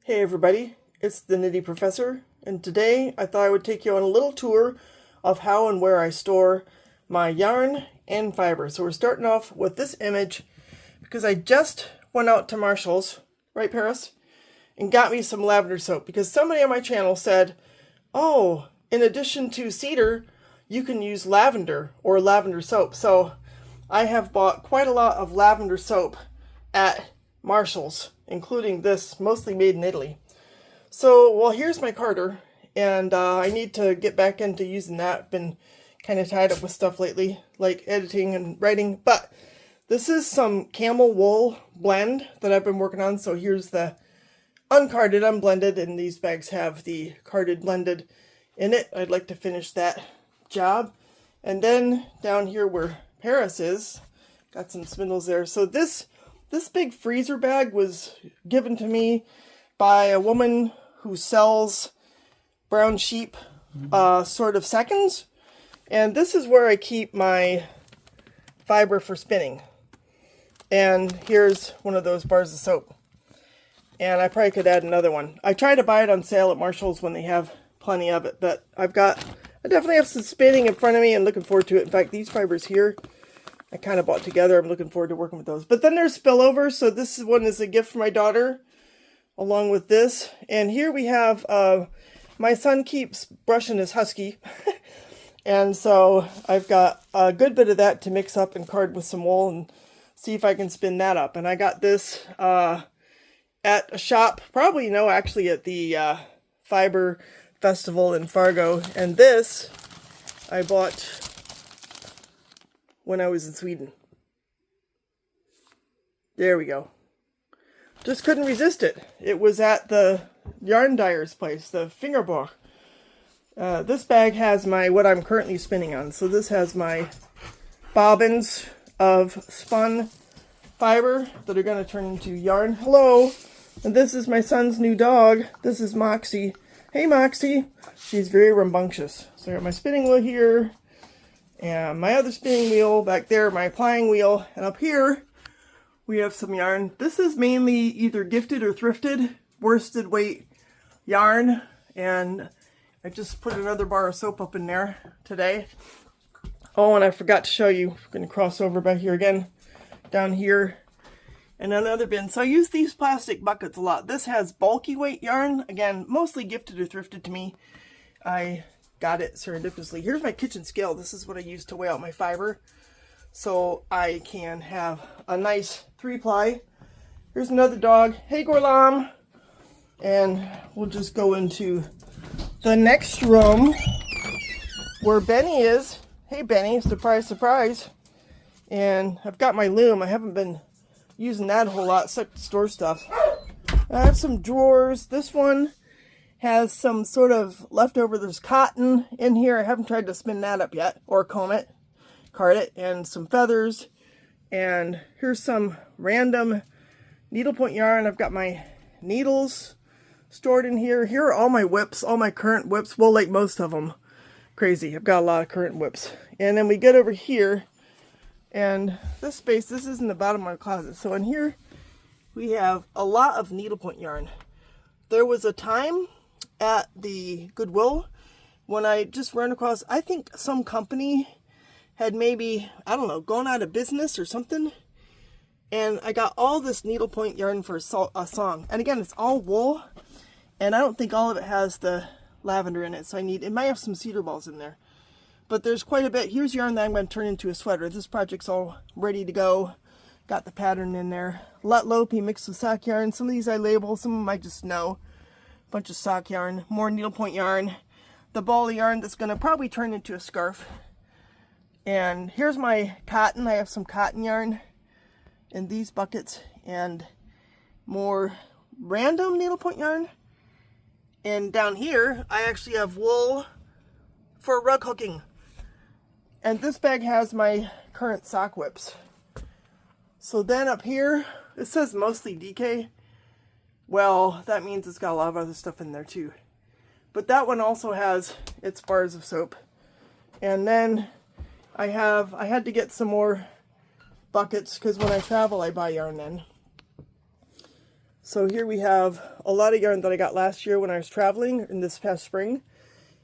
Hey everybody, it's the Nitty Professor, and today I thought I would take you on a little tour of how and where I store my yarn and fiber. So we're starting off with this image because I just went out to Marshall's, right Paris, and got me some lavender soap because somebody on my channel said, oh, in addition to cedar, you can use lavender or lavender soap. So I have bought quite a lot of lavender soap at Marshall's, including this, mostly made in Italy. So, well, here's my carder, and I need to get back into using that. Been kind of tied up with stuff lately, like editing and writing, but this is some camel wool blend that I've been working on. So here's the uncarded, unblended, and these bags have the carded blended in it. I'd like to finish that job. And then down here where Paris is, got some spindles there. So this big freezer bag was given to me by a woman who sells brown sheep sort of seconds. And this is where I keep my fiber for spinning. And here's one of those bars of soap. And I probably could add another one. I try to buy it on sale at Marshall's when they have plenty of it. But I definitely have some spinning in front of me and looking forward to it. In fact, these fibers here, I kind of bought together. I'm looking forward to working with those. But then there's spillover. So this one is a gift for my daughter, along with this. And here we have, my son keeps brushing his husky. And so I've got a good bit of that to mix up and card with some wool and see if I can spin that up. And I got this at a shop, probably no, actually at the Fiber Festival in Fargo. And this I bought when I was in Sweden. There we go. Just couldn't resist it. It was at the yarn dyer's place, the Fingerboch. This bag has what I'm currently spinning on. So this has my bobbins of spun fiber that are going to turn into yarn. Hello! And this is my son's new dog. This is Moxie. Hey Moxie! She's very rambunctious. So I got my spinning wheel here. And my other spinning wheel back there, my applying wheel. And up here, we have some yarn. This is mainly either gifted or thrifted, worsted weight yarn. And I just put another bar of soap up in there today. Oh, and I forgot to show you. I'm going to cross over back here again. Down here. And another bin. So I use these plastic buckets a lot. This has bulky weight yarn. Again, mostly gifted or thrifted to me. I got it serendipitously. Here's my kitchen scale. This is what I use to weigh out my fiber. So I can have a nice 3-ply. Here's another dog. Hey Gorlam. And we'll just go into the next room where Benny is. Hey Benny, surprise, surprise. And I've got my loom. I haven't been using that a whole lot except to store stuff. I have some drawers. This one has some sort of leftover. There's cotton in here. I haven't tried to spin that up yet or comb it, card it, and some feathers. And here's some random needlepoint yarn. I've got my needles stored in here. Here are all my whips, all my current whips. Well, like most of them. Crazy. I've got a lot of current whips. And then we get over here, and this space, this is in the bottom of my closet. So in here, we have a lot of needlepoint yarn. There was a time at the Goodwill when I just ran across, I think some company had maybe, I don't know, gone out of business or something. And I got all this needlepoint yarn for a song. And again, it's all wool. And I don't think all of it has the lavender in it. So it might have some cedar balls in there. But there's quite a bit. Here's yarn that I'm going to turn into a sweater. This project's all ready to go. Got the pattern in there. Lutlopi mixed with sock yarn. Some of these I label, some of them I just know. Bunch of sock yarn, more needlepoint yarn. The ball of yarn that's going to probably turn into a scarf. And here's my cotton. I have some cotton yarn in these buckets. And more random needlepoint yarn. And down here, I actually have wool for rug hooking. And this bag has my current sock whips. So then up here, it says mostly DK. Well, that means it's got a lot of other stuff in there too. But that one also has its bars of soap. And then I had to get some more buckets because when I travel I buy yarn then. So here we have a lot of yarn that I got last year when I was traveling in this past spring.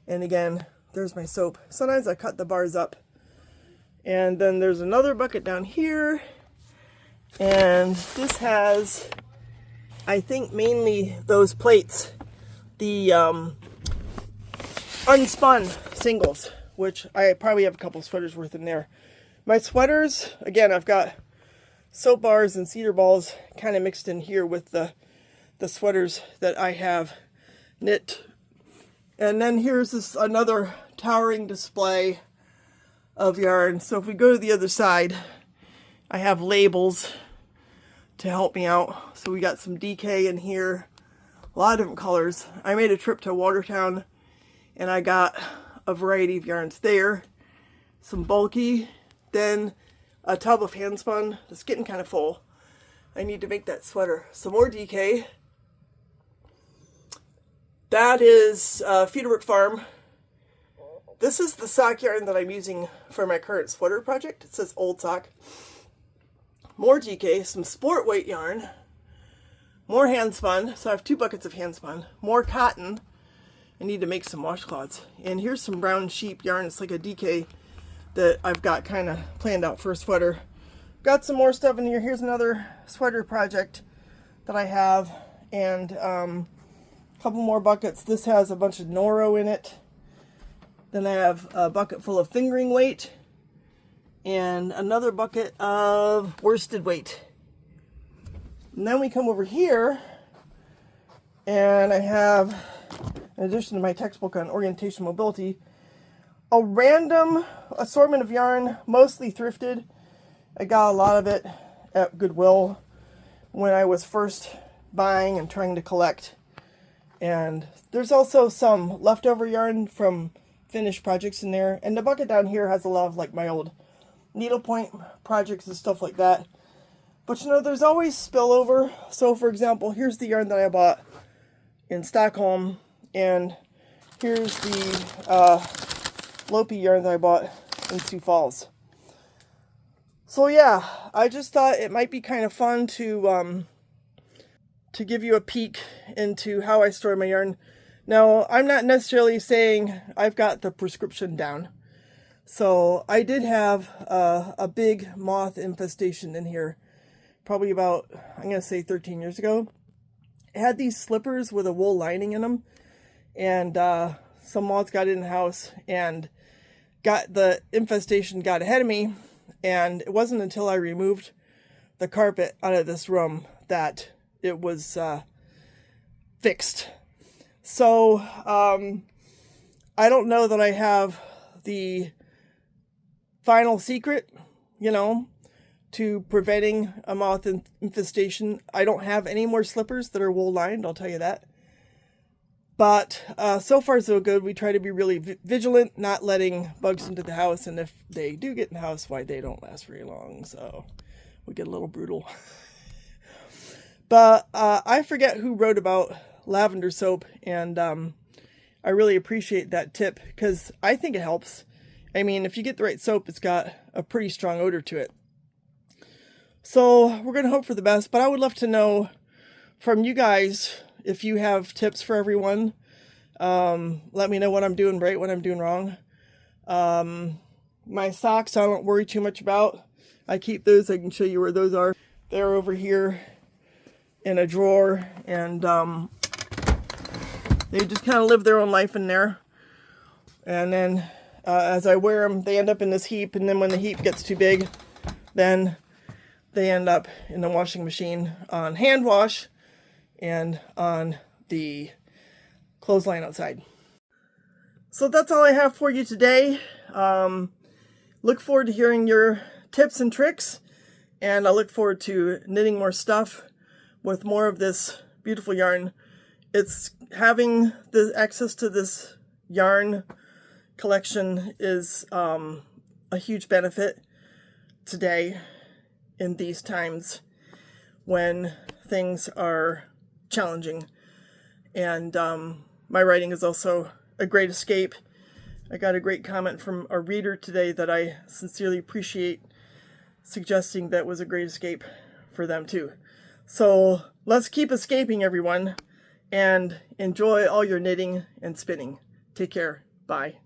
And again, there's my soap. Sometimes I cut the bars up. And then there's another bucket down here. And this has, I think, mainly those plates. The unspun singles, which I probably have a couple sweaters worth in there. My sweaters, again, I've got soap bars and cedar balls kind of mixed in here with the sweaters that I have knit. And then here's this another towering display of yarn. So if we go to the other side, I have labels to help me out. So we got some DK in here, a lot of different colors. I made a trip to Watertown and I got a variety of yarns there. Some bulky, then a tub of handspun. It's getting kind of full. I need to make that sweater. Some more DK. That is Feederbrook Farm. This is the sock yarn that I'm using for my current sweater project. It says old sock. More DK, some sport weight yarn. More handspun. So I have 2 buckets of handspun. More cotton. I need to make some washcloths. And here's some brown sheep yarn. It's like a DK that I've got kind of planned out for a sweater. Got some more stuff in here. Here's another sweater project that I have. And a couple more buckets. This has a bunch of Noro in it. Then I have a bucket full of fingering weight. And another bucket of worsted weight. And then we come over here. And I have, in addition to my textbook on orientation mobility, a random assortment of yarn, mostly thrifted. I got a lot of it at Goodwill when I was first buying and trying to collect. And there's also some leftover yarn from finished projects in there. And the bucket down here has a lot of like my old needlepoint projects and stuff like that. But you know, there's always spillover. So for example, here's the yarn that I bought in Stockholm. And here's the Lopi yarn that I bought in Sioux Falls. So yeah, I just thought it might be kind of fun to give you a peek into how I store my yarn. Now, I'm not necessarily saying I've got the prescription down. So I did have a big moth infestation in here, probably about, I'm going to say 13 years ago. It had these slippers with a wool lining in them. And some moths got in the house and the infestation got ahead of me. And it wasn't until I removed the carpet out of this room that it was fixed. So I don't know that I have the final secret, you know, to preventing a moth infestation. I don't have any more slippers that are wool lined, I'll tell you that. But so far so good. We try to be really vigilant, not letting bugs into the house. And if they do get in the house, why, they don't last very long. So we get a little brutal. But I forget who wrote about lavender soap. And I really appreciate that tip because I think it helps. I mean, if you get the right soap, it's got a pretty strong odor to it. So we're going to hope for the best. But I would love to know from you guys if you have tips for everyone. Let me know what I'm doing right, what I'm doing wrong. My socks, I don't worry too much about. I keep those. I can show you where those are. They're over here in a drawer. And they just kind of live their own life in there. And then as I wear them, they end up in this heap. And then when the heap gets too big, then they end up in the washing machine on hand wash and on the clothesline outside. So that's all I have for you today. Look forward to hearing your tips and tricks, and I look forward to knitting more stuff with more of this beautiful yarn. It's having the access to this yarn collection is a huge benefit today in these times when things are challenging. And my writing is also a great escape. I got a great comment from a reader today that I sincerely appreciate, suggesting that was a great escape for them too. So let's keep escaping, everyone, and enjoy all your knitting and spinning. Take care. Bye.